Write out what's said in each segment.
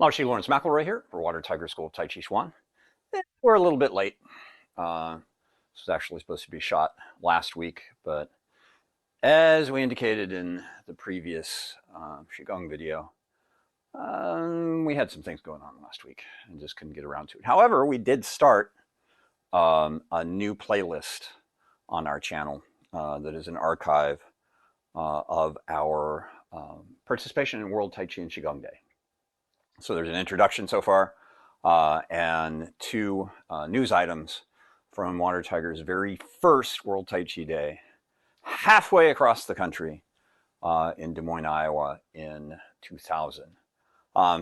Laoshi Lawrence McElroy here for Water Tiger School of Taijiquan. We're a little bit late. This was actually supposed to be shot last week, but as we indicated in the previous Qigong video, we had some things going on last week and just couldn't get around to it. However, we did start a new playlist on our channel that is an archive of our participation in World Tai Chi and Qigong Day. So there's an introduction so far and two news items from Water Tiger's very first World Tai Chi Day, halfway across the country in Des Moines, Iowa in 2000.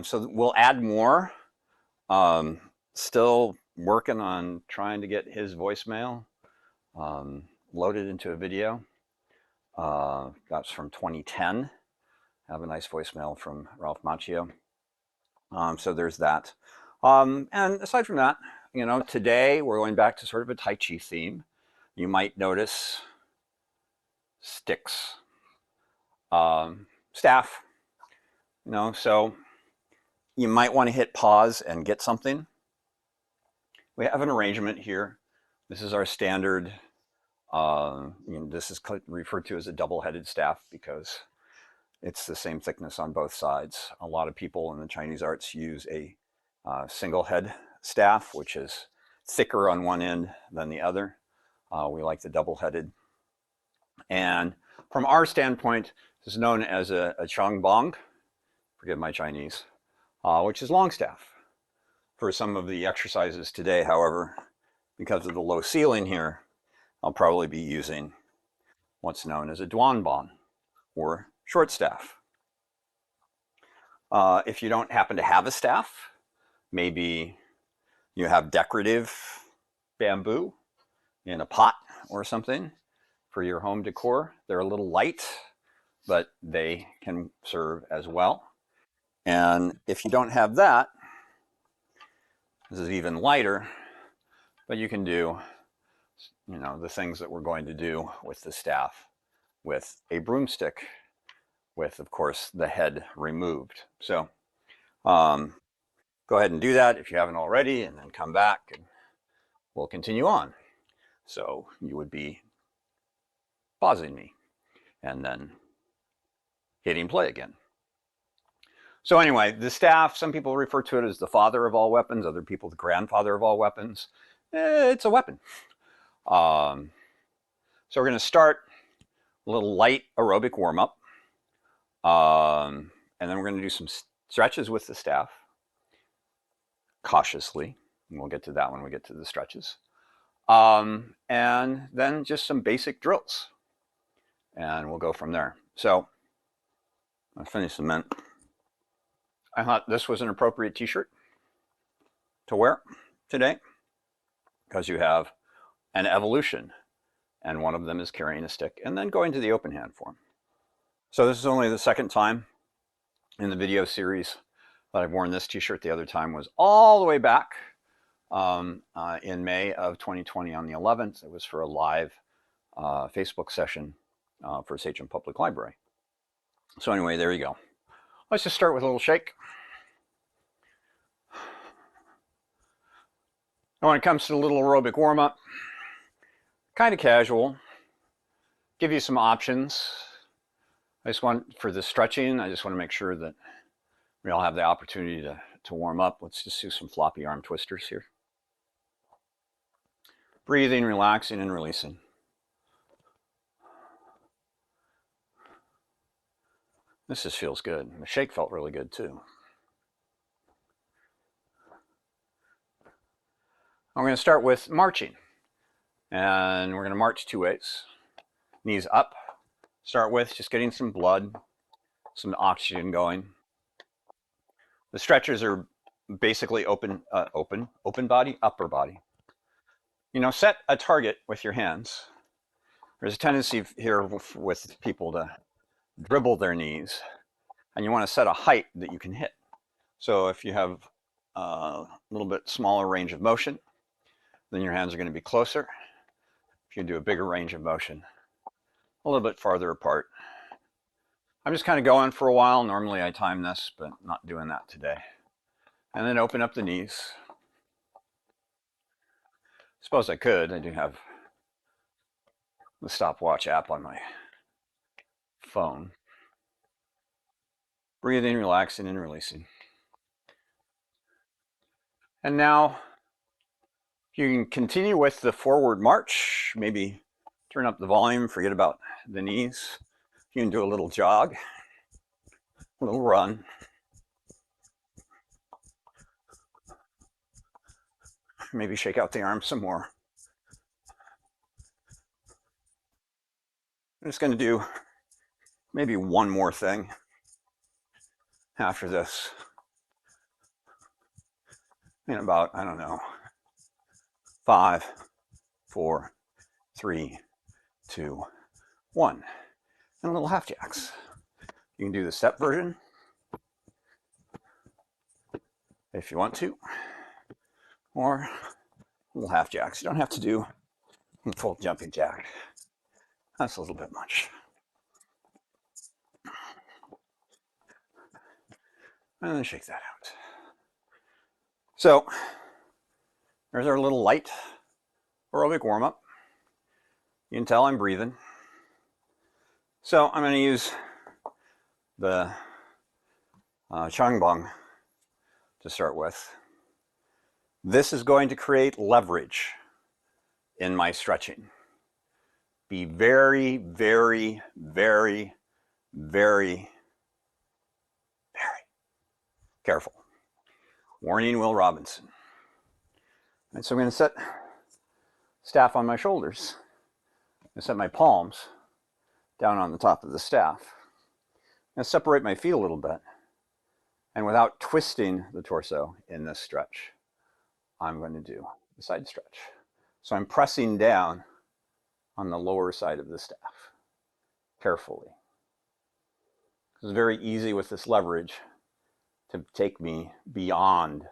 So we'll add more. Still working on trying to get his voicemail loaded into a video. That's from 2010. I have a nice voicemail from Ralph Macchio. So there's that. And aside from that, you know, today we're going back to sort of a Tai Chi theme. You might notice sticks, staff, you know, so you might want to hit pause and get something. We have an arrangement here. This is our standard, this is referred to as a double-headed staff because it's the same thickness on both sides. A lot of people in the Chinese arts use a single head staff, which is thicker on one end than the other. We like the double-headed. And from our standpoint, this is known as a Changbang, forgive my Chinese, which is long staff. For some of the exercises today, however, because of the low ceiling here, I'll probably be using what's known as a Duanban, or short staff. If you don't happen to have a staff, maybe you have decorative bamboo in a pot or something for your home decor. They're a little light, but they can serve as well. And if you don't have that, this is even lighter, but you can do, you know, the things that we're going to do with the staff with a broomstick, with, of course, the head removed. So go ahead and do that if you haven't already, and then come back and we'll continue on. So you would be pausing me and then hitting play again. So anyway, the staff, some people refer to it as the father of all weapons, other people the grandfather of all weapons. It's a weapon. So we're going to start a little light aerobic warm-up. And then we're going to do some stretches with the staff, cautiously. And we'll get to that when we get to the stretches. And then just some basic drills. And we'll go from there. So I'll finish the mint. I thought this was an appropriate t-shirt to wear today because you have an evolution, and one of them is carrying a stick and then going to the open hand form. So this is only the second time in the video series that I've worn this t-shirt. The other time was all the way back in May of 2020 on the 11th. It was for a live Facebook session for Sachem Public Library. So anyway, there you go. Let's just start with a little shake. And when it comes to the little aerobic warm-up, kind of casual, give you some options. I just want, for the stretching, I just want to make sure that we all have the opportunity to warm up. Let's just do some floppy arm twisters here. Breathing, relaxing, and releasing. This just feels good. The shake felt really good too. I'm going to start with marching. And we're going to march two ways. Knees up. Start with just getting some blood, some oxygen going. The stretches are basically open body, upper body. You know, set a target with your hands. There's a tendency here with people to dribble their knees, and you want to set a height that you can hit. So if you have a little bit smaller range of motion, then your hands are going to be closer. If you do a bigger range of motion, a little bit farther apart. I'm just kind of going for a while. Normally I time this, but not doing that today. And then open up the knees. Suppose I could. I do have the stopwatch app on my phone. Breathing, relaxing, and releasing. And now you can continue with the forward march. Maybe turn up the volume, forget about the knees. You can do a little jog, a little run. Maybe shake out the arms some more. I'm just going to do maybe one more thing after this in about, I don't know, 5, 4, 3, 2, 1. And a little half jacks. You can do the step version if you want to, or little half jacks. You don't have to do full jumping jack. That's a little bit much. And then shake that out. So there's our little light aerobic warm up. You can tell I'm breathing. So I'm going to use the Qigong to start with. This is going to create leverage in my stretching. Be very, very, very, very, very careful. Warning, Will Robinson. And so I'm going to set staff on my shoulders. I'm going to set my palms down on the top of the staff. I'm going to separate my feet a little bit. And without twisting the torso in this stretch, I'm going to do the side stretch. So I'm pressing down on the lower side of the staff, carefully. It's very easy with this leverage to take me beyond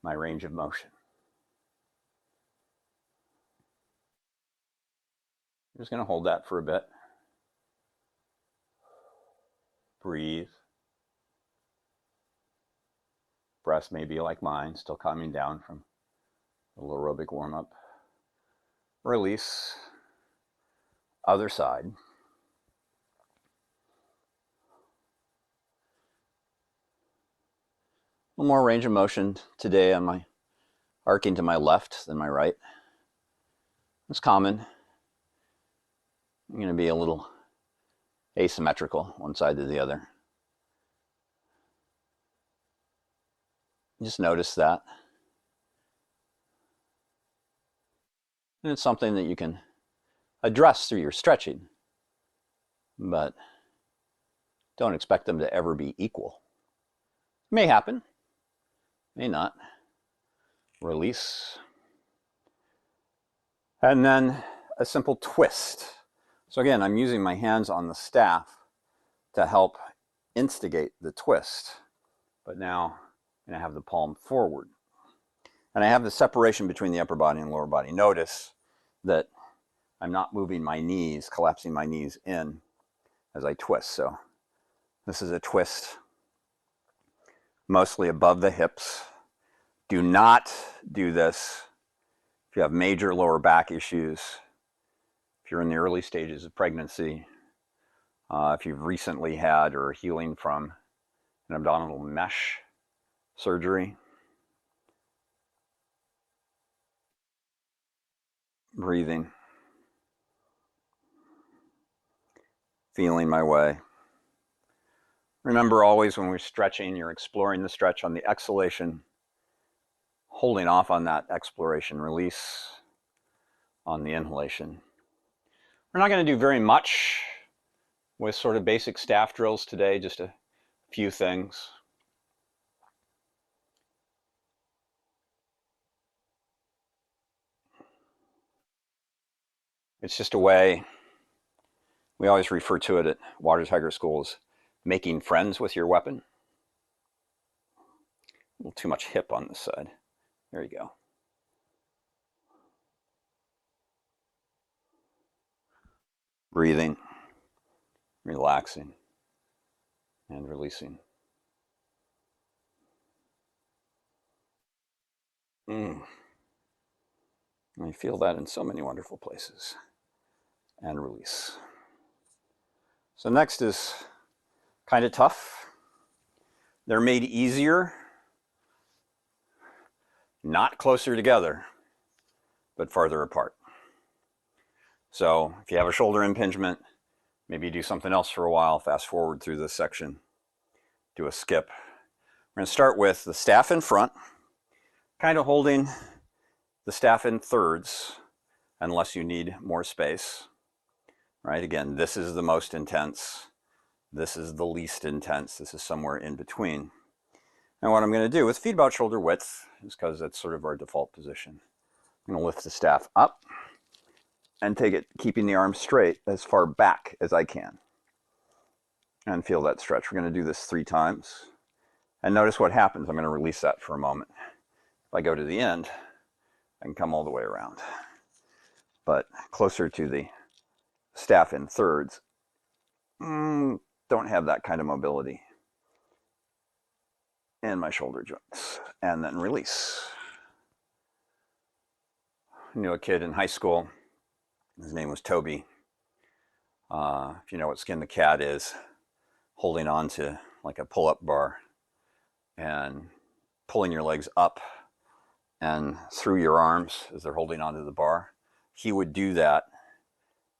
my range of motion. I'm just going to hold that for a bit. Breathe. Breath may be like mine, still coming down from a little aerobic warm-up. Release. Other side. A little more range of motion today on my arcing to my left than my right. It's common. I'm going to be a little asymmetrical one side to the other. Just notice that. And it's something that you can address through your stretching, but don't expect them to ever be equal. May happen, may not. Release. And then a simple twist. So again, I'm using my hands on the staff to help instigate the twist. But now I'm going to have the palm forward. And I have the separation between the upper body and lower body. Notice that I'm not moving my knees, collapsing my knees in as I twist. So this is a twist mostly above the hips. Do not do this if you have major lower back issues, if you're in the early stages of pregnancy, if you've recently had or are healing from an abdominal mesh surgery. Breathing. Feeling my way. Remember always when we're stretching, you're exploring the stretch on the exhalation, holding off on that exploration, release on the inhalation. We're not going to do very much with sort of basic staff drills today, just a few things. It's just a way, we always refer to it at Water Tiger School as making friends with your weapon. A little too much hip on this side. There you go. Breathing, relaxing, and releasing. I feel that in so many wonderful places. And release. So next is kind of tough. They're made easier, not closer together, but farther apart. So if you have a shoulder impingement, maybe do something else for a while, fast forward through this section, do a skip. We're going to start with the staff in front, kind of holding the staff in thirds, unless you need more space. Right, again, this is the most intense. This is the least intense. This is somewhere in between. And what I'm going to do with feet about shoulder width is because that's sort of our default position. I'm going to lift the staff up and take it, keeping the arms straight as far back as I can. And feel that stretch. We're going to do this 3 times. And notice what happens. I'm going to release that for a moment. If I go to the end, I can come all the way around. But closer to the staff in thirds, don't have that kind of mobility in my shoulder joints. And then release. I knew a kid in high school. His name was Toby. If you know what skin the cat is, holding on to like a pull-up bar and pulling your legs up and through your arms as they're holding onto the bar. He would do that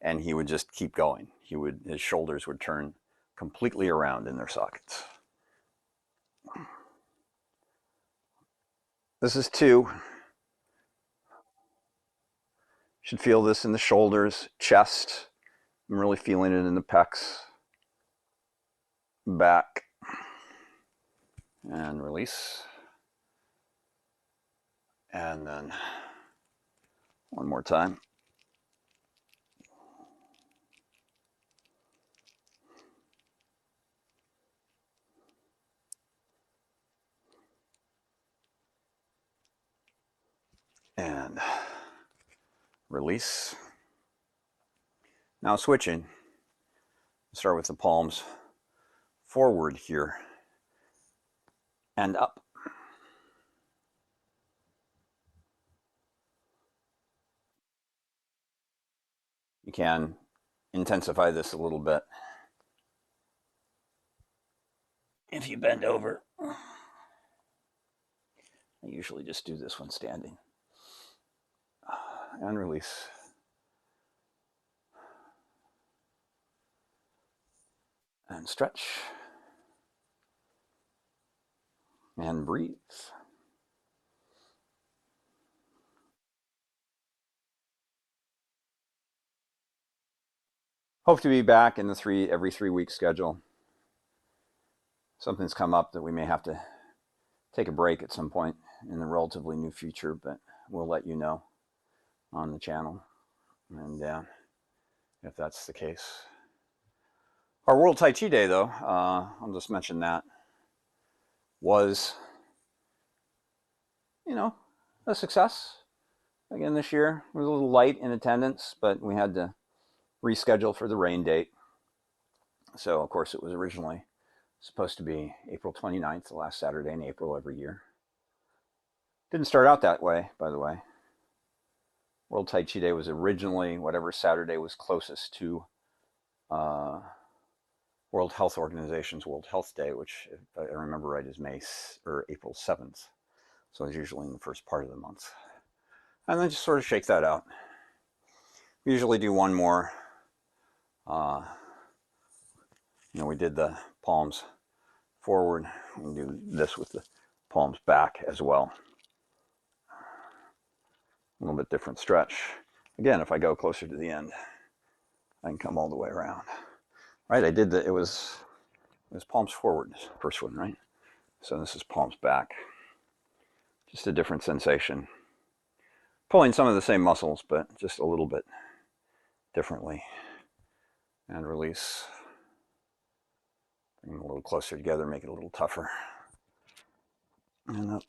and he would just keep going. His shoulders would turn completely around in their sockets. This is 2. Should feel this in the shoulders, chest. I'm really feeling it in the pecs. Back. And release. And then one more time. And release. Now switching. Start with the palms forward here and up. You can intensify this a little bit if you bend over. I usually just do this when standing. And release. And stretch. And breathe. Hope to be back in the every 3 week schedule. Something's come up that we may have to take a break at some point in the relatively near future, but we'll let you know on the channel. And if that's the case. Our World Tai Chi Day, though, I'll just mention that, was, a success. Again, this year it was a little light in attendance, but we had to reschedule for the rain date. So, of course, it was originally supposed to be April 29th, the last Saturday in April every year. Didn't start out that way, by the way. World Tai Chi Day was originally whatever Saturday was closest to World Health Organization's World Health Day, which, if I remember right, is April 7th. So it's usually in the first part of the month. And then just sort of shake that out. We usually do one more. We did the palms forward. We do this with the palms back as well. A little bit different stretch. Again, if I go closer to the end, I can come all the way around. Right, I did it was palms forward, first one, right? So this is palms back. Just a different sensation. Pulling some of the same muscles, but just a little bit differently. And release. Bring them a little closer together, make it a little tougher. And up.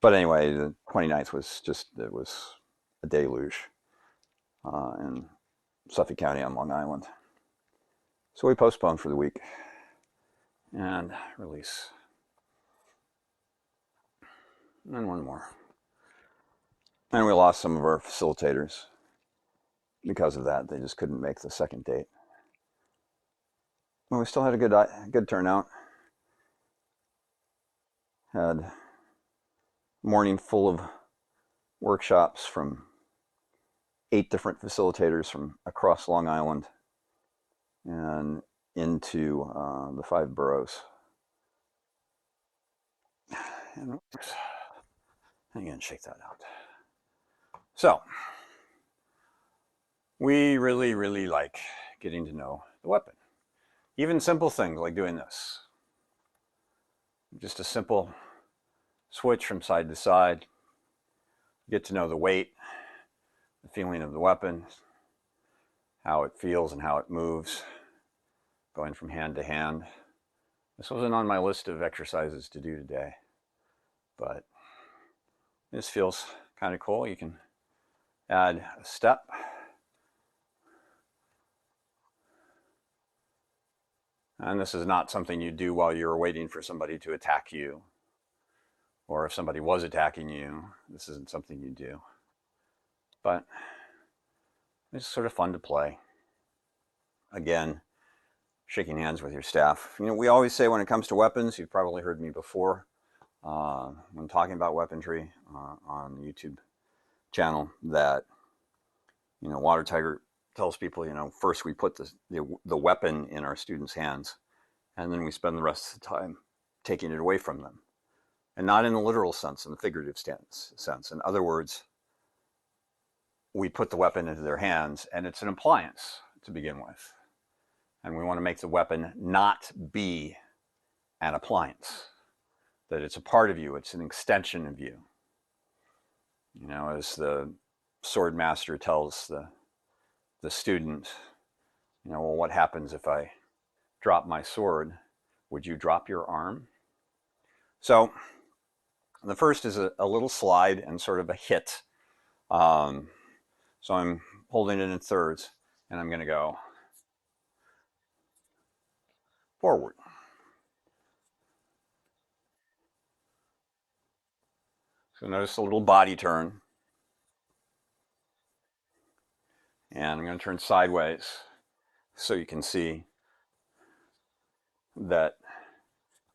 But anyway, the 29th was it was a deluge in Suffolk County on Long Island. So we postponed for the week. and release. And one more. And we lost some of our facilitators because of that. They just couldn't make the second date. Well, we still had a good turnout. Had a morning full of workshops from 8 different facilitators from across Long Island and into the 5 boroughs. And again, shake that out. So, we really, really like getting to know the weapon. Even simple things like doing this. Just a simple switch from side to side. Get to know the weight, the feeling of the weapon, how it feels and how it moves, going from hand to hand. This wasn't on my list of exercises to do today, but this feels kind of cool. You can add a step. And this is not something you do while you're waiting for somebody to attack you. Or if somebody was attacking you, this isn't something you do. But it's sort of fun to play. Again, shaking hands with your staff. You know, we always say when it comes to weapons, you've probably heard me before when talking about weaponry on the YouTube channel, that, you know, Water Tiger tells people, you know, first we put the weapon in our students' hands, and then we spend the rest of the time taking it away from them. And not in the literal sense, in the figurative sense. In other words, we put the weapon into their hands, and it's an appliance to begin with. And we want to make the weapon not be an appliance, that it's a part of you, it's an extension of you. You know, as the sword master tells the student, you know, well, what happens if I drop my sword? Would you drop your arm? So the first is a little slide and sort of a hit. So I'm holding it in thirds, and I'm going to go forward. So notice a little body turn. And I'm going to turn sideways so you can see that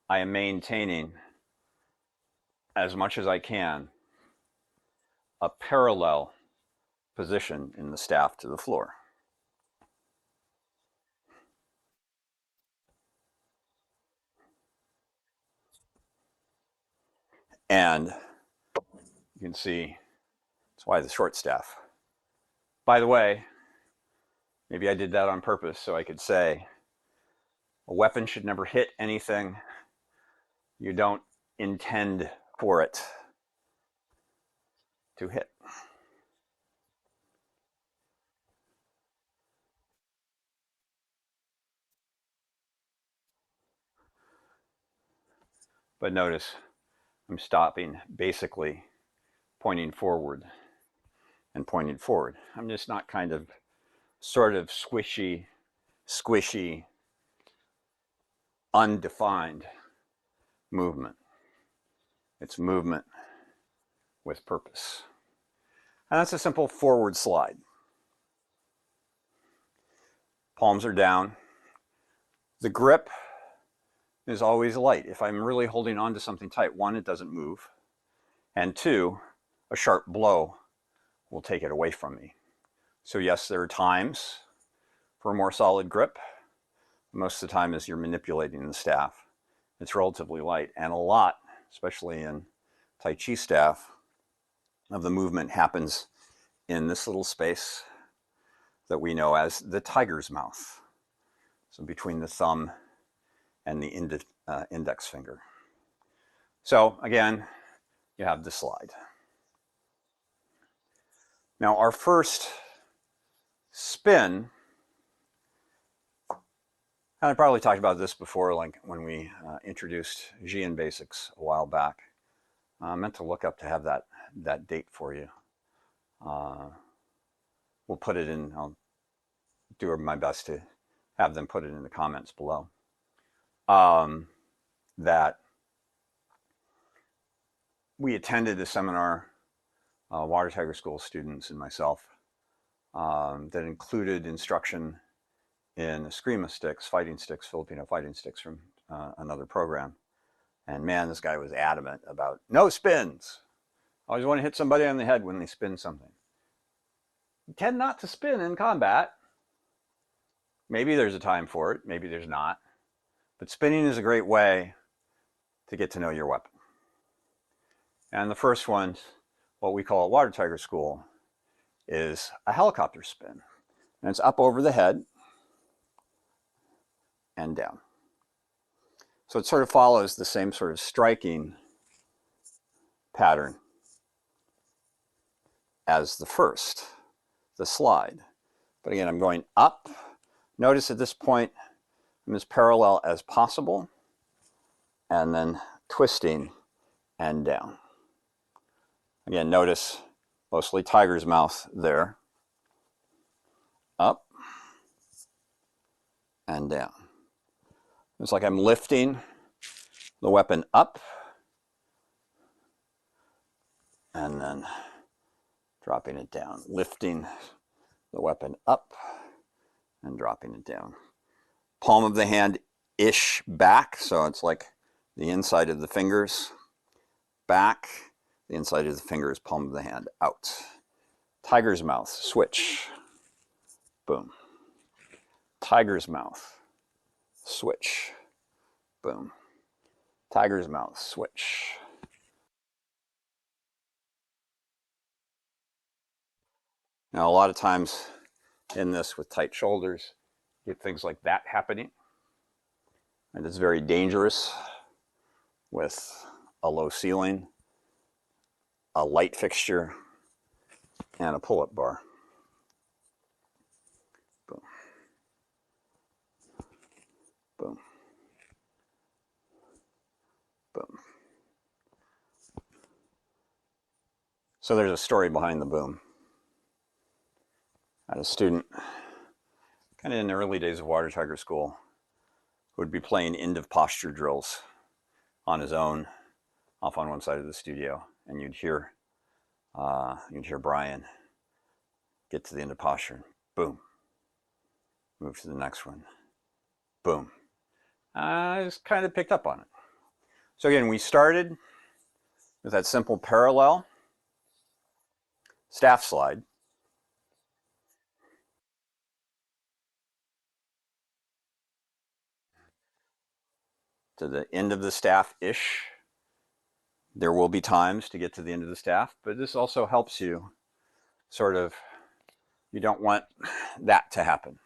I am maintaining, as much as I can, a parallel position in the staff to the floor. And you can see that's why the short staff. By the way, maybe I did that on purpose so I could say a weapon should never hit anything you don't intend for it to hit. But notice I'm stopping, basically pointing forward and pointing forward. I'm just not kind of sort of squishy, undefined movement. It's movement with purpose. And that's a simple forward slide. Palms are down. The grip is always light. If I'm really holding on to something tight, 1, it doesn't move. And 2, a sharp blow will take it away from me. So yes, there are times for a more solid grip. Most of the time as you're manipulating the staff, it's relatively light. And a lot, especially in Tai Chi staff, of the movement happens in this little space that we know as the tiger's mouth. So between the thumb and the index finger. So again, you have the slide. Now our first spin, and I probably talked about this before, like when we introduced Jian Basics a while back. I meant to look up to have that date for you. We'll put it in, I'll do my best to have them put it in the comments below. that we attended a seminar, Water Tiger School students and myself, that included instruction in eskrima sticks, fighting sticks, Filipino fighting sticks from another program. And man, this guy was adamant about no spins. I always want to hit somebody on the head when they spin something. You tend not to spin in combat. Maybe there's a time for it, maybe there's not. But spinning is a great way to get to know your weapon. And the first one, what we call at Water Tiger School, is a helicopter spin. And it's up over the head and down. So it sort of follows the same sort of striking pattern as the first, the slide. But again, I'm going up. Notice at this point, I'm as parallel as possible, and then twisting and down. Again, notice mostly tiger's mouth there. Up and down. It's like I'm lifting the weapon up and then dropping it down. Lifting the weapon up and dropping it down. Palm of the hand-ish back, so it's like the inside of the fingers back, the inside of the fingers, palm of the hand out. Tiger's mouth, switch, boom. Tiger's mouth, switch, boom. Tiger's mouth, switch. Now, a lot of times in this with tight shoulders, you get things like that happening. And it's very dangerous with a low ceiling, a light fixture, and a pull-up bar. Boom. Boom. Boom. So there's a story behind the boom. I had a student, kind of in the early days of Water Tiger School, who would be playing end of posture drills on his own, off on one side of the studio, and you'd hear Brian get to the end of posture, boom, move to the next one, boom. I just kind of picked up on it. So again, we started with that simple parallel staff slide. To the end of the staff-ish. There will be times to get to the end of the staff, but this also helps you sort of, you don't want that to happen.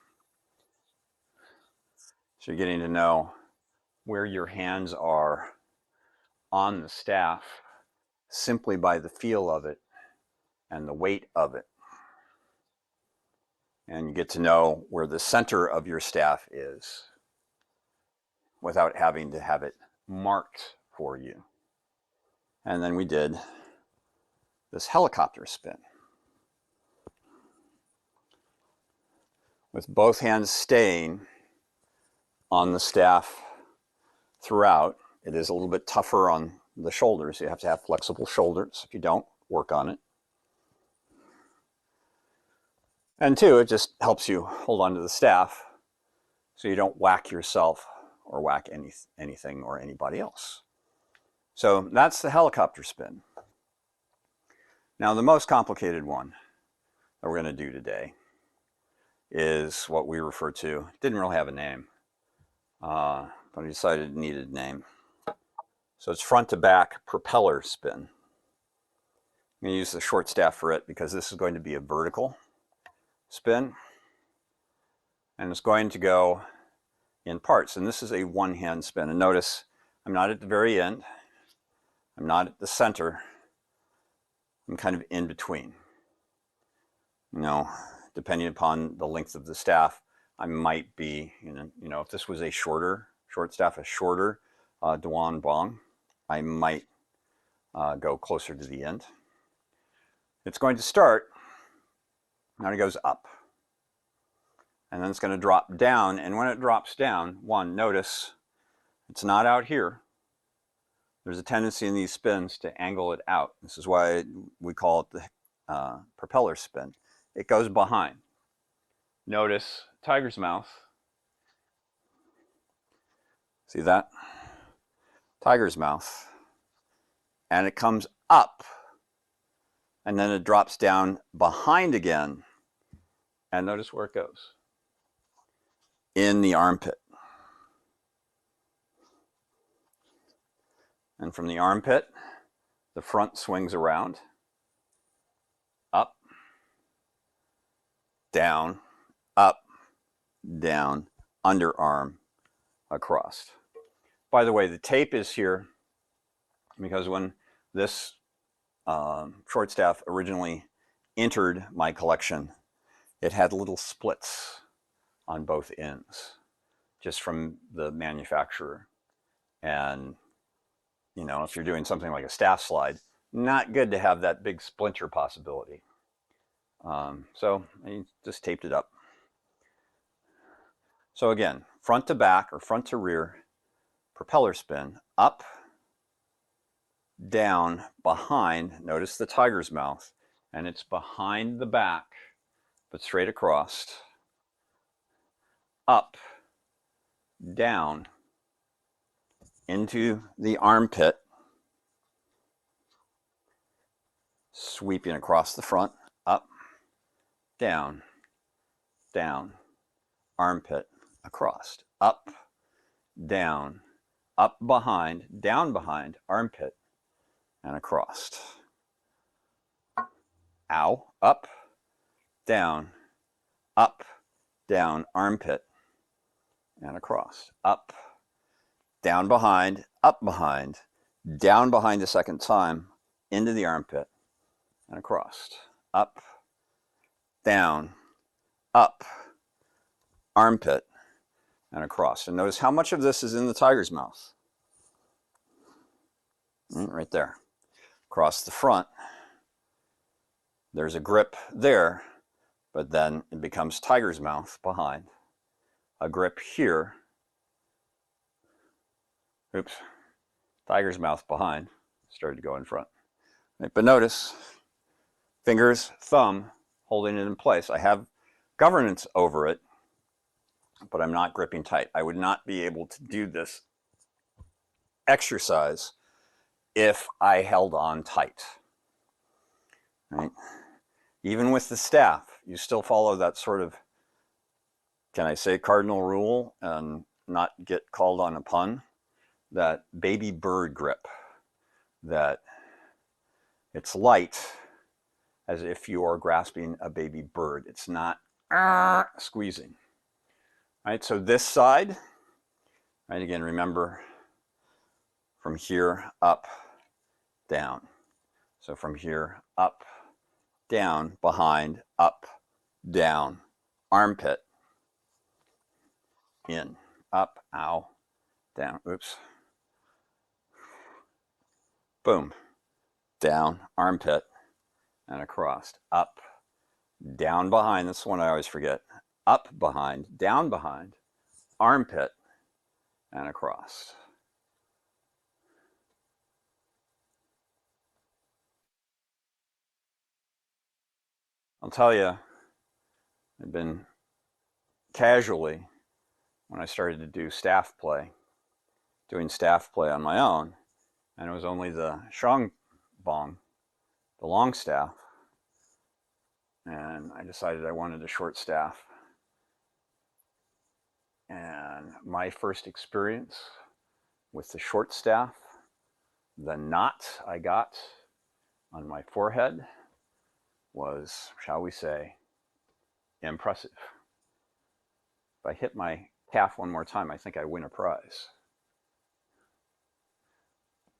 So you're getting to know where your hands are on the staff simply by the feel of it and the weight of it. And you get to know where the center of your staff is without having to have it marked for you. And then we did this helicopter spin with both hands staying on the staff throughout. It is a little bit tougher on the shoulders. You have to have flexible shoulders. If you don't, work on it. And two, it just helps you hold on to the staff so you don't whack yourself or whack anything or anybody else. So that's the helicopter spin. Now the most complicated one that we're going to do today is what we refer to, didn't really have a name, but I decided it needed a name. So it's front to back propeller spin. I'm going to use the short staff for it because this is going to be a vertical spin. And it's going to go in parts. And this is a one-hand spin. And notice I'm not at the very end. I'm not at the center. I'm kind of in between. You know, depending upon the length of the staff, I might be, if this was a short staff, a shorter Duan Bong, I might go closer to the end. It's going to start, now it goes up. And then it's going to drop down, and when it drops down, notice it's not out here, there's a tendency in these spins to angle it out. This is why we call it the propeller spin. It goes behind. Notice tiger's mouth. See that? Tiger's mouth. And it comes up. And then it drops down behind again. And notice where it goes. In the armpit. And from the armpit, the front swings around. Up. Down. Up. Down. Underarm. Across. By the way, the tape is here because when this short staff originally entered my collection, it had little splits on both ends, just from the manufacturer. And, you know, if you're doing something like a staff slide, not good to have that big splinter possibility. So I just taped it up. So again, front to back or front to rear, propeller spin, up, down, behind. Notice the tiger's mouth, and it's behind the back, but straight across. Up, down, into the armpit, sweeping across the front, up, down, down, armpit, across, up, down, up behind, down behind, armpit, and across. Ow, up, down, armpit, and across. Up, down behind, down behind the second time, into the armpit, and across. Up, down, armpit, and across. And notice how much of this is in the tiger's mouth. Right there. Across the front, there's a grip there, but then it becomes tiger's mouth behind. A grip here. Oops. Tiger's mouth behind. Started to go in front. Right, but notice, fingers, thumb, holding it in place. I have governance over it, but I'm not gripping tight. I would not be able to do this exercise if I held on tight. Right? Even with the staff, you still follow that sort of, can I say cardinal rule and not get called on a pun? That baby bird grip. That it's light as if you are grasping a baby bird. It's not squeezing. Right, so this side, right, again, remember from here, up, down. So from here, up, down, behind, up, down, armpit, in, up, ow, down, oops, boom, down, armpit, and across, up, down behind, that's the one I always forget, up behind, down behind, armpit, and across. I'll tell you, I've been casually, when I started to do staff play, doing staff play on my own, and it was only the Shang Bong, the long staff, and I decided I wanted a short staff. And my first experience with the short staff, the knot I got on my forehead was, shall we say, impressive. If I hit my calf one more time, I think I win a prize.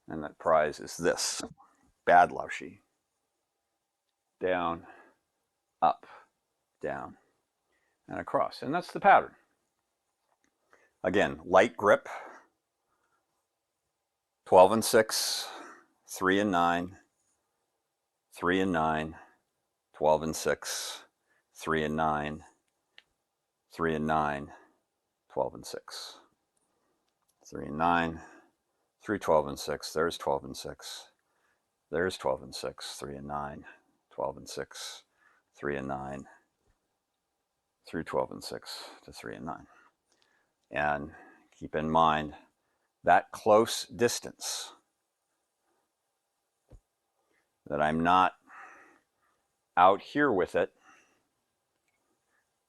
And that prize is this, bad Laoshi. Down, up, down, and across. And that's the pattern. Again, light grip, 12 and 6, 3 and 9, 3 and 9, 12 and 6, 3 and 9, 3 and 9, 12 and 6, 3 and 9, through 12 and 6. There's 12 and 6. There's 12 and 6, 3 and 9, 12 and 6, 3 and 9, through 12 and 6 to 3 and 9. And keep in mind that close distance, that I'm not out here with it,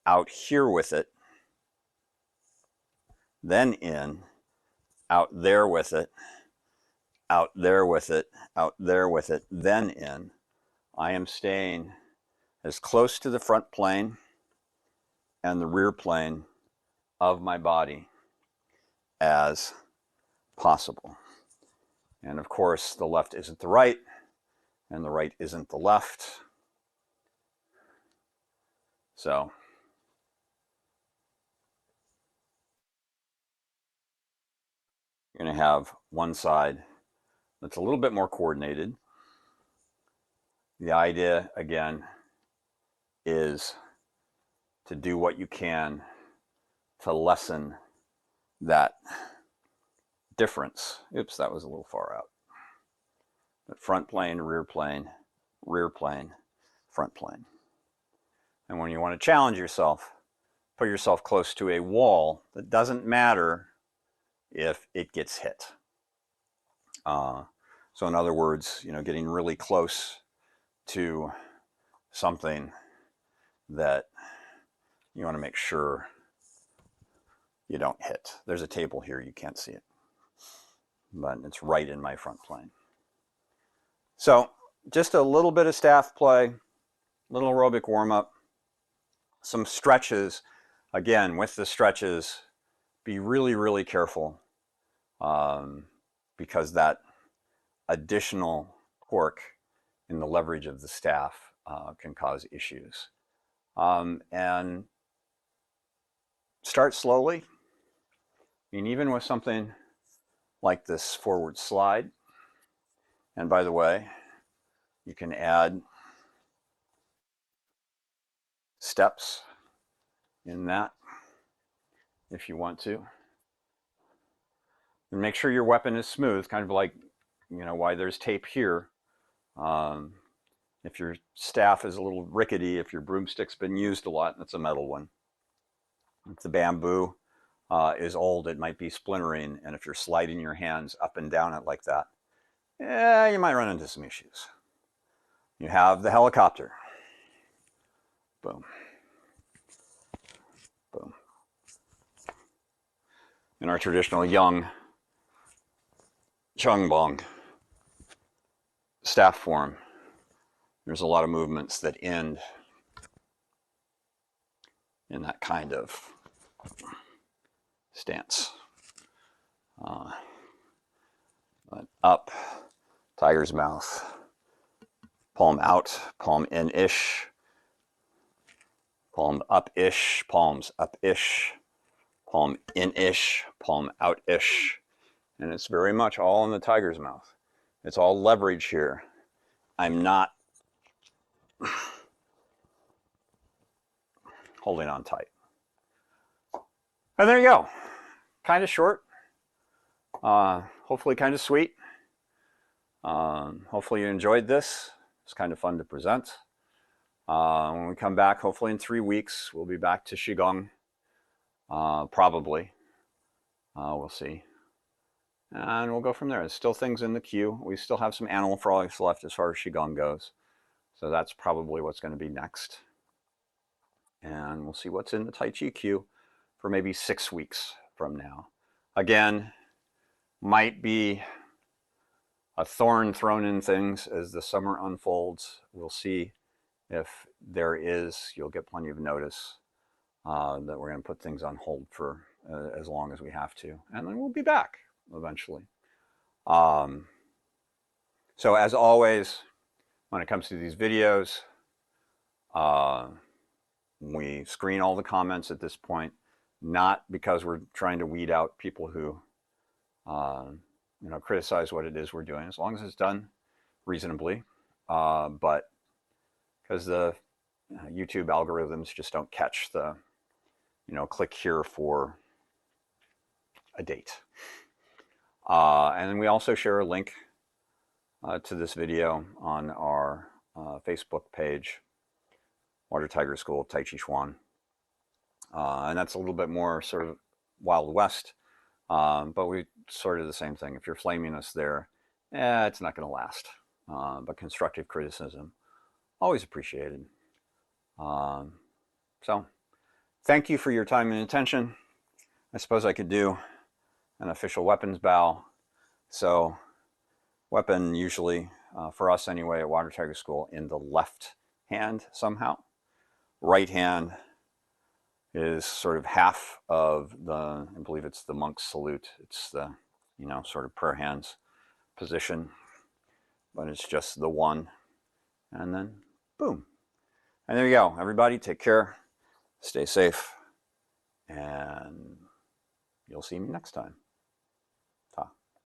out here with it, then in, out there with it, out there with it, out there with it, then in. I am staying as close to the front plane and the rear plane of my body as possible. And of course, the left isn't the right, and the right isn't the left. So you're going to have one side that's a little bit more coordinated. The idea, again, is to do what you can to lessen that difference. Oops, that was a little far out. But front plane, rear plane, front plane. And when you want to challenge yourself, put yourself close to a wall that doesn't matter if it gets hit. So in other words, getting really close to something that you want to make sure you don't hit. There's a table here, you can't see it, but it's right in my front plane. So just a little bit of staff play, little aerobic warm-up, some stretches. Again, with the stretches, be really, really careful because that additional torque in the leverage of the staff can cause issues. And start slowly. I mean, even with something like this forward slide, and by the way, you can add steps in that if you want to. And make sure your weapon is smooth, kind of like, why there's tape here. If your staff is a little rickety, if your broomstick's been used a lot, that's a metal one. If the bamboo is old, it might be splintering, and if you're sliding your hands up and down it like that, you might run into some issues. You have the helicopter. Boom. Boom. In our traditional Yang Chongbong staff form, there's a lot of movements that end in that kind of stance. Up, tiger's mouth, palm out, palm in-ish, palm up-ish, palms up-ish, palm in-ish, palm out-ish. And it's very much all in the tiger's mouth. It's all leverage here. I'm not holding on tight. And there you go. Kind of short. Hopefully kind of sweet. Hopefully you enjoyed this. It's kind of fun to present. When we come back, hopefully in 3 weeks, we'll be back to Qigong. Probably. We'll see. And we'll go from there. There's still things in the queue. We still have some animal frolics left as far as Qigong goes. So that's probably what's going to be next. And we'll see what's in the Tai Chi queue for maybe 6 weeks from now. Again, might be a thorn thrown in things as the summer unfolds. We'll see if there is. You'll get plenty of notice that we're going to put things on hold for as long as we have to. And then we'll be back eventually. So as always, when it comes to these videos, we screen all the comments at this point, not because we're trying to weed out people who criticize what it is we're doing, as long as it's done reasonably, but because the YouTube algorithms just don't catch the, click here for a date. And then we also share a link to this video on our Facebook page, Water Tiger School of Taijiquan. And that's a little bit more sort of Wild West, but we sort of the same thing. If you're flaming us there, it's not going to last. But constructive criticism, always appreciated. So thank you for your time and attention. I suppose I could do an official weapons bow. So weapon usually, for us anyway, at Water Tiger School, in the left hand somehow. Right hand is sort of half of the, I believe it's the monk's salute. It's the, sort of prayer hands position, but it's just the one. And then boom. And there you go. Everybody take care, stay safe, and you'll see me next time.